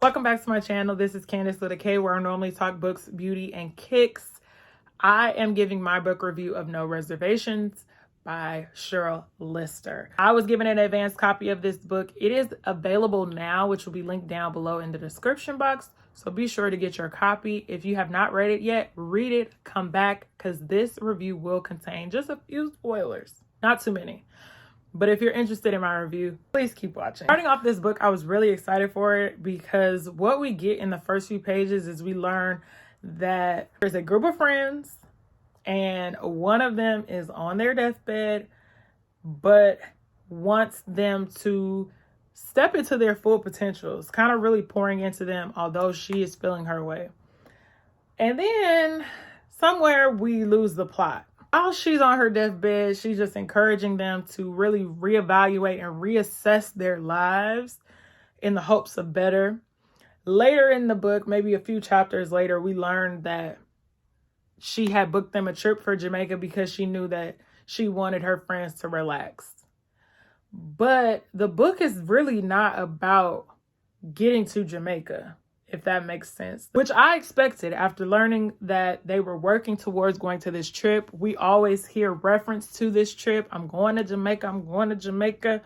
Welcome back to my channel. This is Candace with a K, where I normally talk books, beauty, and kicks. I am giving my book review of No Reservations by Sheryl. I was given an advanced copy of this book. It is available now, which will be linked down below in the description box. So be sure to get your copy. If you have not read it yet, read it, come back, because this review will contain just a few spoilers. Not too many. But if you're interested in my review, please keep watching. Starting off this book, I was really excited for it because what we get in the first few pages is we learn that there's a group of friends and one of them is on their deathbed, but wants them to step into their full potentials, kind of really pouring into them, although she is feeling her way. And then somewhere we lose the plot. While she's on her deathbed, she's just encouraging them to really reevaluate and reassess their lives in the hopes of better. Later in the book, maybe a few chapters later, we learned that she had booked them a trip for Jamaica because she knew that she wanted her friends to relax. But the book is really not about getting to Jamaica, if that makes sense, which I expected after learning that they were working towards going to this trip. We always hear reference to this trip. I'm going to Jamaica. I'm going to Jamaica.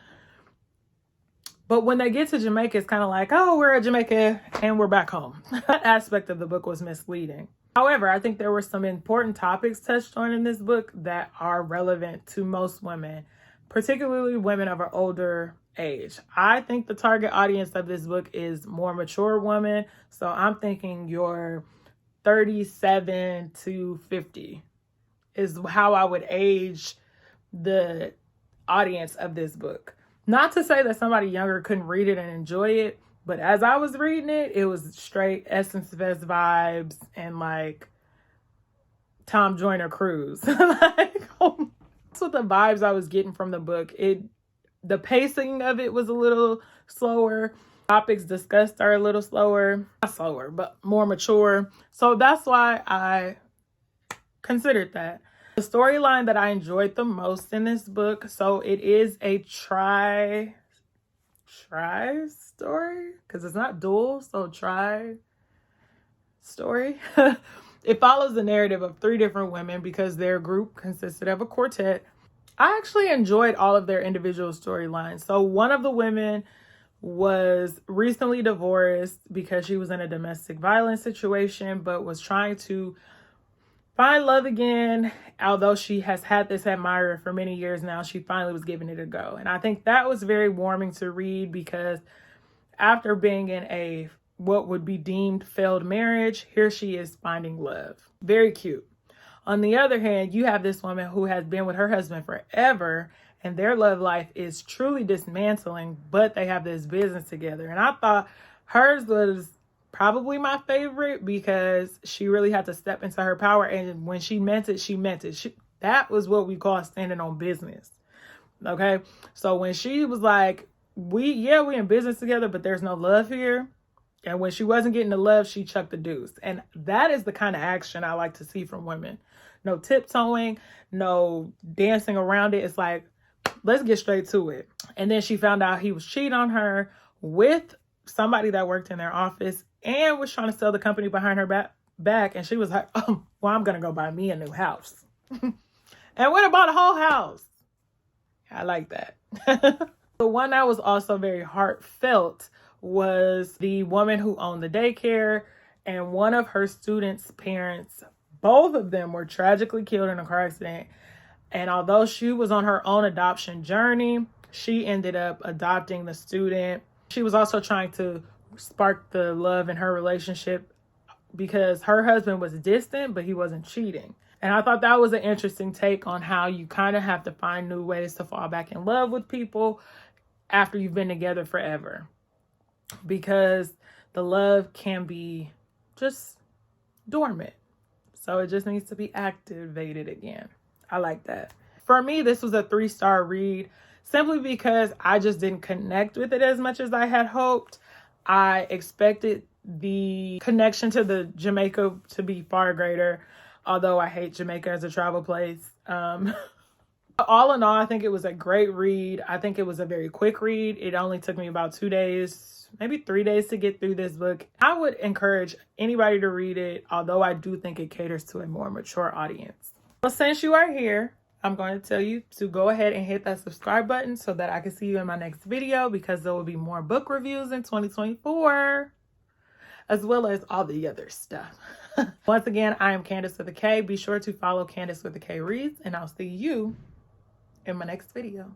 But when they get to Jamaica, it's kind of like, oh, we're at Jamaica and we're back home. That aspect of the book was misleading. However, I think there were some important topics touched on in this book that are relevant to most women, particularly women of an older age. I think the target audience of this book is more mature women. So I'm thinking your 37 to 50 is how I would age the audience of this book. Not to say that somebody younger couldn't read it and enjoy it, but as I was reading it, it was straight Essence Fest vibes and like Tom Joyner cruise. Like, that's what the vibes I was getting from the book. The pacing of it was a little slower. Topics discussed are a little slower. Not slower, but more mature. So that's why I considered that. The storyline that I enjoyed the most in this book, so it is a tri story, because it's not dual, so tri story. It follows the narrative of 3 different women because their group consisted of a quartet. I actually enjoyed all of their individual storylines. So one of the women was recently divorced because she was in a domestic violence situation, but was trying to find love again. Although she has had this admirer for many years now, she finally was giving it a go. And I think that was very warming to read because after being in a what would be deemed failed marriage, here she is finding love. Very cute. On the other hand, you have this woman who has been with her husband forever and their love life is truly dismantling, but they have this business together. And I thought hers was probably my favorite because she really had to step into her power. And when she meant it, she meant it. That was what we call standing on business. Okay. So when she was like, we in business together, but there's no love here. And when she wasn't getting the love, she chucked the deuce. And that is the kind of action I like to see from women. No tiptoeing, no dancing around it. It's like, let's get straight to it. And then she found out he was cheating on her with somebody that worked in their office and was trying to sell the company behind her back. And she was like, oh, well, I'm going to go buy me a new house. And went and bought a whole house. I like that. The one that was also very heartfelt was the woman who owned the daycare, and one of her students' parents, both of them were tragically killed in a car accident. And although she was on her own adoption journey, she ended up adopting the student. She was also trying to spark the love in her relationship because her husband was distant, but he wasn't cheating. And I thought that was an interesting take on how you kind of have to find new ways to fall back in love with people after you've been together forever. Because the love can be just dormant. So it just needs to be activated again. I like that. For me, this was a 3-star read simply because I just didn't connect with it as much as I had hoped. I expected the connection to the Jamaica to be far greater, although I hate Jamaica as a travel place. All in all, I think it was a great read. I think it was a very quick read. It only took me about 2 days, maybe 3 days to get through this book. I would encourage anybody to read it, although I do think it caters to a more mature audience. Well, since you are here, I'm going to tell you to go ahead and hit that subscribe button so that I can see you in my next video, because there will be more book reviews in 2024, as well as all the other stuff. Once again, I am Candace with a K. Be sure to follow Candace with a K Reads, and I'll see you in my next video.